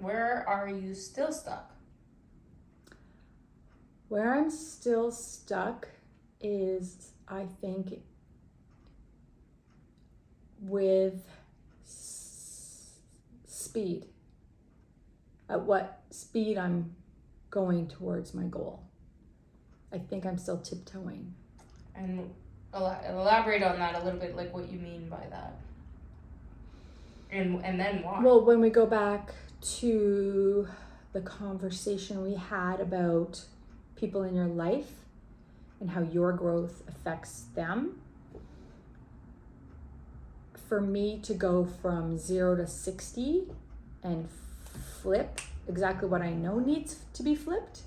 Where are you still stuck? Where I'm still stuck is, I think, with speed. At what speed I'm going towards my goal. I think I'm still tiptoeing. And elaborate on that a little bit, like what you mean by that. And then why? Well, when we go back to the conversation we had about people in your life and how your growth affects them, for me to go from 0 to 60 and flip exactly what I know needs to be flipped,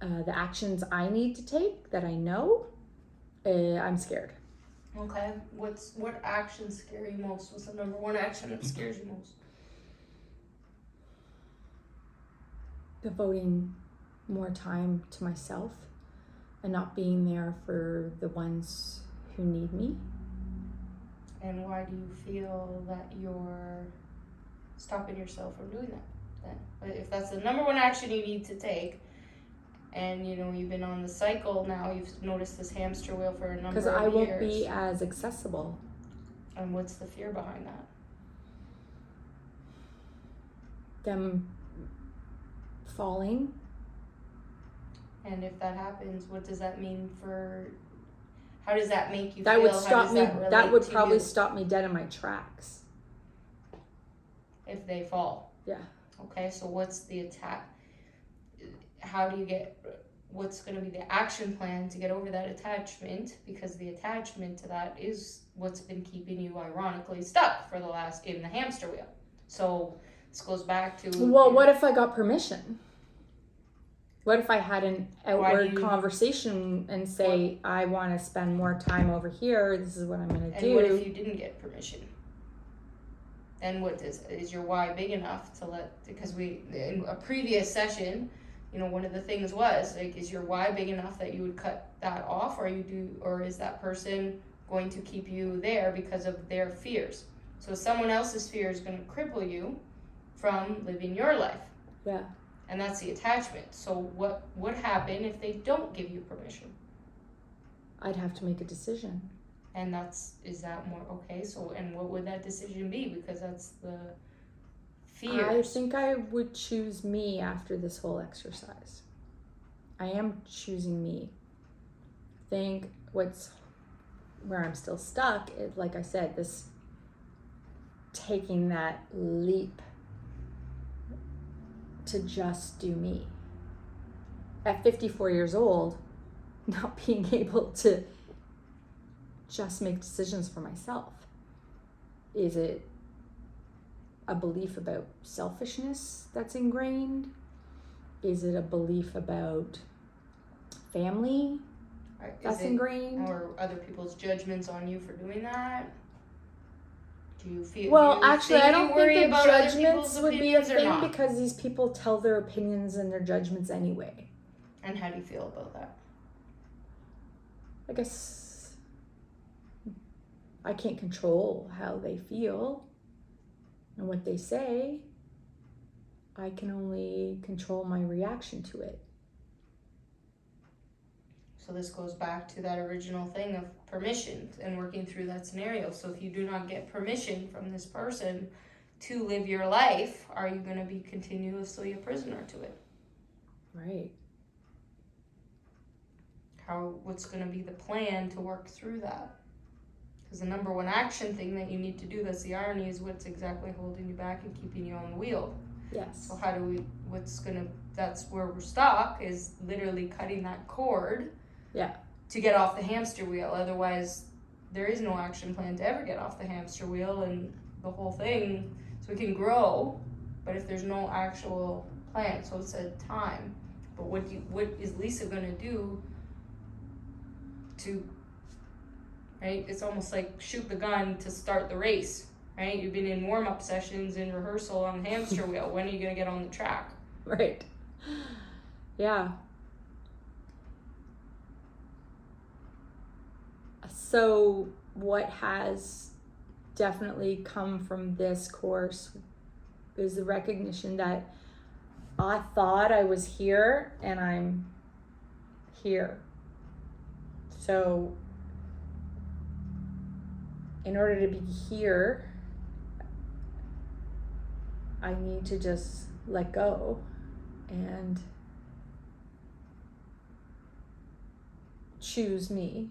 the actions I need to take that I know, I'm scared. Okay. What actions scare you most? What's the number one action that scares you most? Devoting more time to myself and not being there for the ones who need me. And why do you feel that you're stopping yourself from doing that then? If that's the number one action you need to take, and you've been on the cycle now, you've noticed this hamster wheel for a number of years. Because I won't be as accessible. And what's the fear behind that? Them falling. And if that happens, what does that mean for... How does that make you that feel? Would stop me. That would probably you? Stop me dead in my tracks. If they fall. Yeah. Okay, so what's the attack? How do you get... What's going to be the action plan to get over that attachment? Because the attachment to that is what's been keeping you, ironically, stuck for the last... in the hamster wheel. So this goes back to... Well, what if I got permission? What if I had an outward conversation and say, I want to spend more time over here, this is what I'm going to do? And what if you didn't get permission? Then what is your why big enough to let... Because in a previous session, one of the things was, like, is your why big enough that you would cut that off, or is that person going to keep you there because of their fears? So someone else's fear is going to cripple you from living your life. Yeah. And that's the attachment. So what would happen if they don't give you permission? I'd have to make a decision. And is that more okay? So, and what would that decision be? Because that's the fears. I think I would choose me after this whole exercise. I am choosing me. I think where I'm still stuck is, like I said, this taking that leap to just do me. At 54 years old, not being able to just make decisions for myself. Is it a belief about selfishness that's ingrained? Is it a belief about family that's ingrained? Or other people's judgments on you for doing that? Do you feel... Well, actually, I don't think the judgments would be a thing because these people tell their opinions and their judgments anyway. And how do you feel about that? I guess I can't control how they feel and what they say. I can only control my reaction to it. So this goes back to that original thing of permission and working through that scenario. So if you do not get permission from this person to live your life, are you going to be continuously a prisoner to it? Right. What's going to be the plan to work through that? Because the number one action thing that you need to do, that's the irony, is what's exactly holding you back and keeping you on the wheel. Yes. So that's where we're stuck, is literally cutting that cord. Yeah. To get off the hamster wheel. Otherwise, there is no action plan to ever get off the hamster wheel and the whole thing. So we can grow, but if there's no actual plan, so it's a time. But what is Lisa going to do to, right? It's almost like shoot the gun to start the race, right? You've been in warm-up sessions in rehearsal on the hamster wheel. When are you going to get on the track? Right. Yeah. So what has definitely come from this course is the recognition that I thought I was here and I'm here. So in order to be here, I need to just let go and choose me.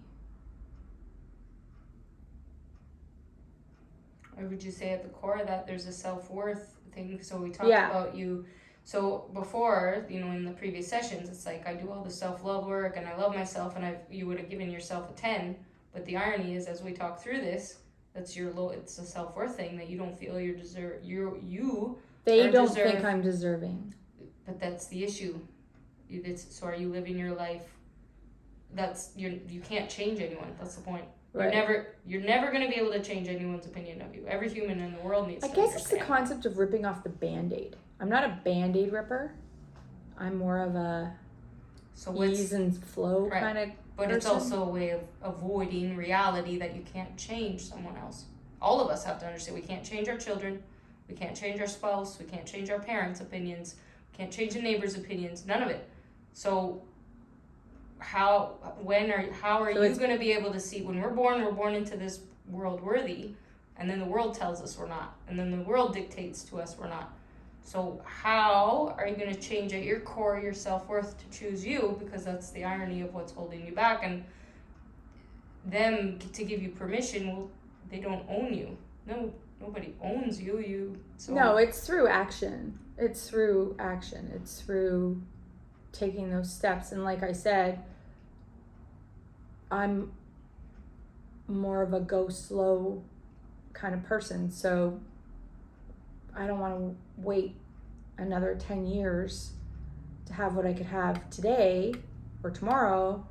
Or would you say at the core of that there's a self-worth thing? So we talked Yeah. about you. So before, in the previous sessions, it's like I do all the self-love work and I love myself, and you would have given yourself a 10. But the irony is, as we talk through this, that's it's a self-worth thing that you don't feel you deserve. They don't think I'm deserving. But that's the issue. So are you living your life? You can't change anyone. That's the point. Right. You're never going to be able to change anyone's opinion of you. Every human in the world needs to I guess it's the understand. concept of ripping off the Band-Aid. I'm not a Band-Aid ripper. I'm more of a ease and flow right. kind of But person. It's also a way of avoiding reality that you can't change someone else. All of us have to understand we can't change our children. We can't change our spouse. We can't change our parents' opinions. We can't change the neighbors' opinions. None of it. So how are you going to be able to see when we're born into this world worthy, and then the world tells us we're not, and then the world dictates to us we're not. So how are you going to change at your core your self-worth to choose you? Because that's the irony of what's holding you back. And them to give you permission, well, they don't own you. No, nobody owns you. No, it's through action. It's through taking those steps. And like I said, I'm more of a go slow kind of person. So I don't want to wait another 10 years to have what I could have today or tomorrow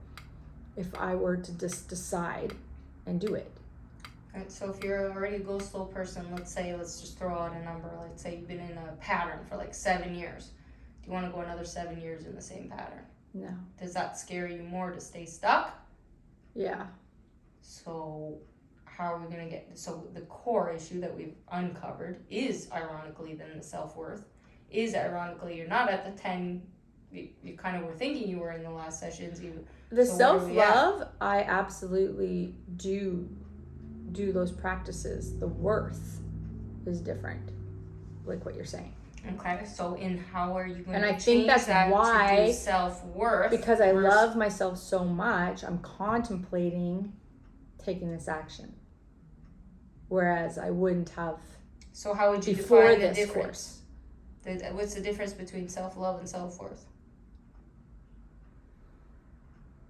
if I were to just decide and do it. Right, so if you're already a go slow person, let's just throw out a number. Let's say you've been in a pattern for like 7 years. Do you want to go another 7 years in the same pattern? No. Does that scare you more to stay stuck? Yeah. So how are we going to so the core issue that we've uncovered is ironically then the self-worth, is ironically you're not at the 10 you kind of were thinking you were in the last sessions. The self-love, I absolutely do those practices. The worth is different, like what you're saying. Okay, so how are you going to change that's that why, to do self-worth? Because I love myself so much, I'm contemplating taking this action. Whereas I wouldn't have. So how would you before define the this difference? What's the difference between self-love and self-worth?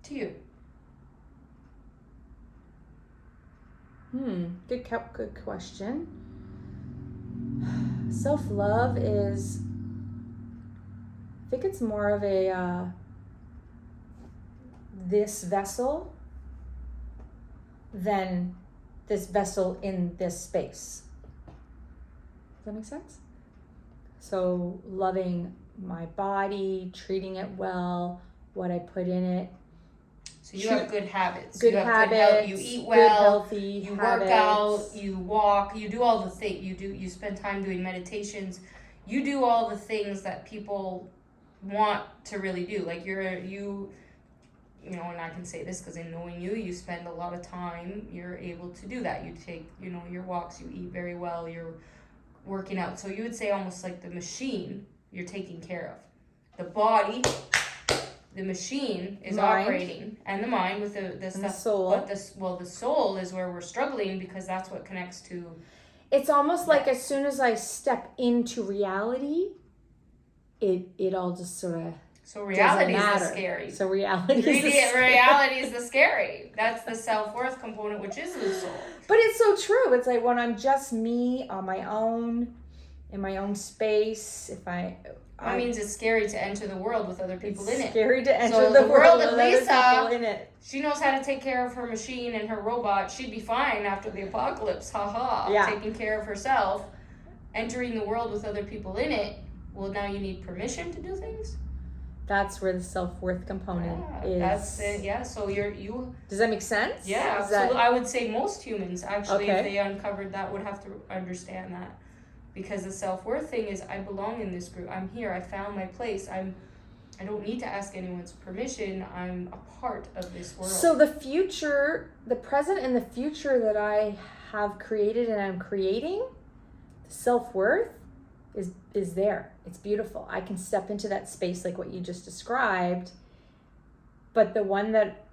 To you. Good question. Self-love is, I think it's more of a this vessel than this vessel in this space. Does that make sense? So loving my body, treating it well, what I put in it. So you have good habits. Good habits. You eat good, well. healthy You habits. work out. You walk. You do all the things. You spend time doing meditations. You do all the things that people want to really do. Like you know, and I can say this because in knowing you spend a lot of time. You're able to do that. You take, your walks. You eat very well. You're working out. So you would say almost like the machine you're taking care of. The body. The machine is operating, and the mind with the stuff. The soul. But the soul is where we're struggling because that's what connects to. It's almost like as soon as I step into reality, it all just sort of. So reality is the scary. So reality is the scary. That's the self-worth component, which is the soul. But it's so true. It's like when I'm just me on my own, in my own space. That means it's scary to enter the world with other people in it. Scary to enter so the world of with other Lisa, people in it. She knows how to take care of her machine and her robot. She'd be fine after the apocalypse. Yeah. Taking care of herself. Entering the world with other people in it. Well, now you need permission to do things? That's where the self-worth component is. That's it. Yeah. So you. Does that make sense? Yeah. Absolutely. I would say most humans actually, Okay. if they uncovered that, would have to understand that. Because the self-worth thing is, I belong in this group. I'm here. I found my place. I don't need to ask anyone's permission. I'm a part of this world. So the future, the present and the future that I have created and I'm creating, self-worth is there. It's beautiful. I can step into that space like what you just described. But the one that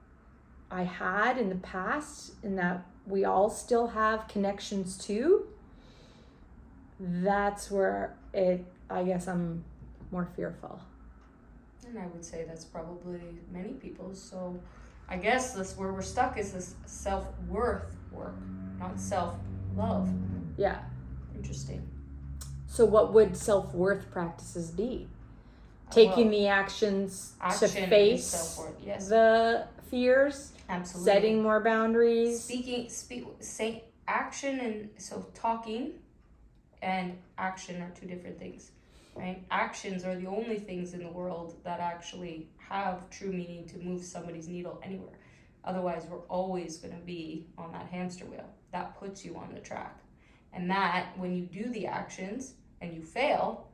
I had in the past and that we all still have connections to, that's where I guess I'm more fearful. And I would say that's probably many people's. So I guess this where we're stuck is this self-worth work, not self-love. Yeah. Interesting. So what would self-worth practices be? Taking the actions to Action face is self-worth. Yes. the fears, Absolutely. setting more boundaries. Say action, and so talking and action are two different things, right? Actions are the only things in the world that actually have true meaning to move somebody's needle anywhere. Otherwise, we're always going to be on that hamster wheel. That puts you on the track. And that, when you do the actions and you fail,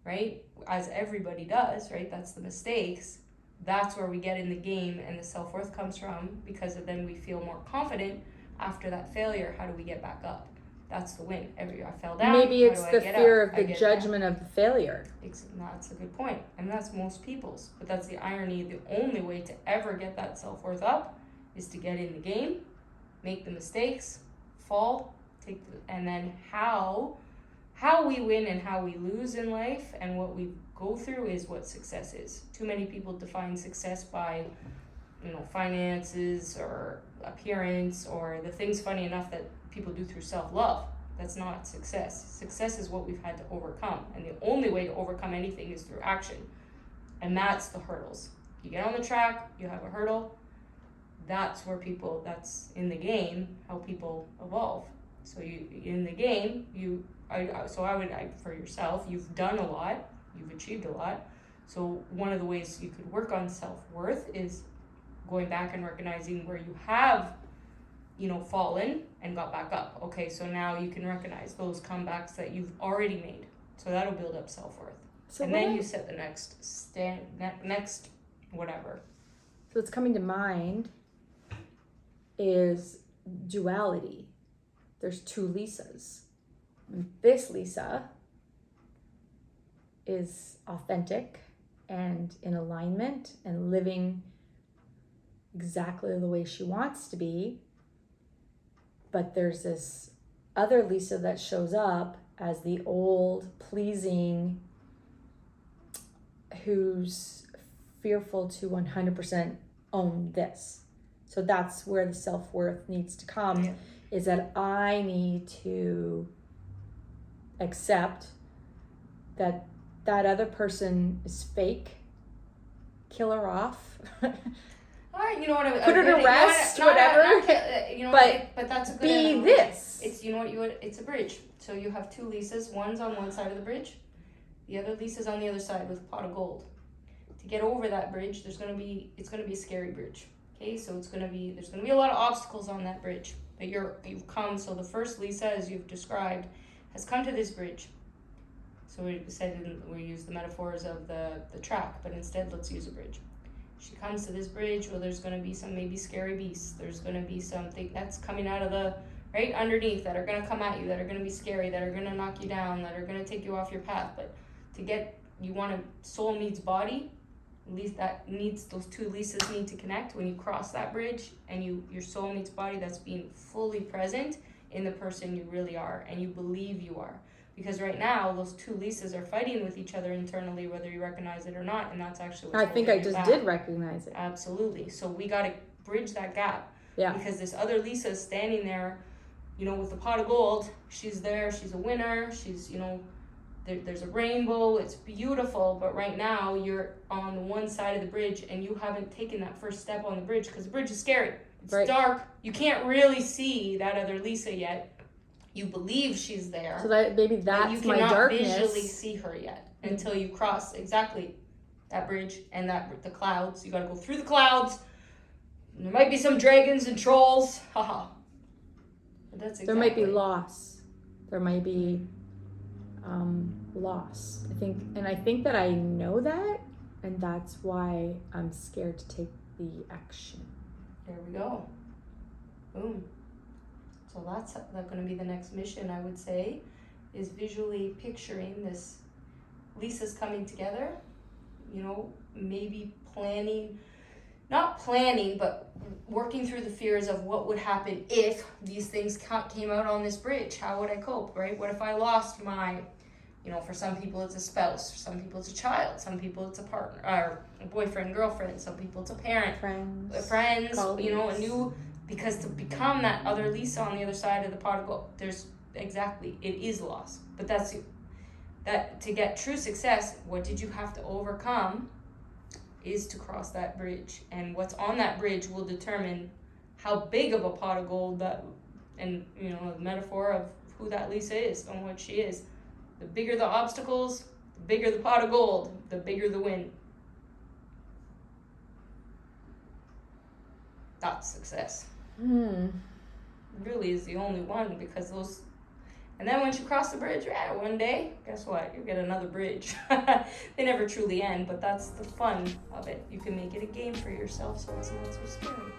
right, as everybody does, right, that's the mistakes, that's where we get in the game and the self-worth comes from, because then we feel more confident after that failure. How do we get back up? That's the win. I fell down. Maybe it's how do I the get fear up? of the judgment of the failure. That's a good point. And that's most people's. But that's the irony. The only way to ever get that self-worth up is to get in the game, make the mistakes, fall, and then how we win and how we lose in life and what we go through is what success is. Too many people define success by, finances or appearance or the things, funny enough, that people do through self-love. That's not success. Success is what we've had to overcome. And the only way to overcome anything is through action. And that's the hurdles. You get on the track, you have a hurdle. That's in the game, how people evolve. So in the game, for yourself, you've done a lot, you've achieved a lot. So one of the ways you could work on self-worth is going back and recognizing where you have, fallen and got back up. Okay, so now you can recognize those comebacks that you've already made. So that'll build up self-worth. So and then you set the next whatever. So what's coming to mind is duality. There's two Lisas. This Lisa is authentic and in alignment and living exactly the way she wants to be. But there's this other Lisa that shows up as the old, pleasing, who's fearful to 100% own this. So that's where the self-worth needs to come. Yeah. Is that I need to accept that other person is fake, kill her off. All right, you know what? Put her to rest, whatever. But that's a good be this. It's it's a bridge. So you have two Lisas. One's on one side of the bridge, the other Lisa's on the other side with a pot of gold. To get over that bridge, it's gonna be a scary bridge. Okay, so there's gonna be a lot of obstacles on that bridge. But you've come. So the first Lisa, as you've described, has come to this bridge. So we use the metaphors of the track, but instead let's use a bridge. She comes to this bridge. Well, there's going to be some maybe scary beasts. There's going to be something that's coming out of the right underneath that are going to come at you, that are going to be scary, that are going to knock you down, that are going to take you off your path. But soul meets body. At least those two Lisas need to connect. When you cross that bridge and your soul meets body, that's being fully present in the person you really are and you believe you are. Because right now, those two Lisas are fighting with each other internally, whether you recognize it or not, and that's actually what's holding you back. did recognize it. Absolutely. So we got to bridge that gap. Yeah. Because this other Lisa is standing there, with the pot of gold. She's there. She's a winner. She's, there's a rainbow. It's beautiful. But right now, you're on the one side of the bridge, and you haven't taken that first step on the bridge because the bridge is scary. It's dark. You can't really see that other Lisa yet. You believe she's there. So that maybe that's my darkness. You cannot visually see her yet until you cross exactly that bridge and the clouds. You got to go through the clouds. There might be some dragons and trolls. Haha. But that's exactly. There might be loss. There might be loss. I think that I know that, and that's why I'm scared to take the action. There we go. Boom. So that's going to be the next mission, I would say, is visually picturing this. Lisa's coming together, maybe not planning, but working through the fears of what would happen if these things came out on this bridge. How would I cope, right? What if I lost my, for some people it's a spouse, for some people it's a child, some people it's a partner, or a boyfriend, girlfriend, some people it's a parent, friends, colleagues. Because to become that other Lisa on the other side of the pot of gold, it is loss. But that to get true success, what did you have to overcome is to cross that bridge. And what's on that bridge will determine how big of a pot of gold the metaphor of who that Lisa is and what she is. The bigger the obstacles, the bigger the pot of gold, the bigger the win. That's success. Really is the only one, because those, and then once you cross the bridge, one day, guess what? You get another bridge. They never truly end, but that's the fun of it. You can make it a game for yourself, so it's not so scary.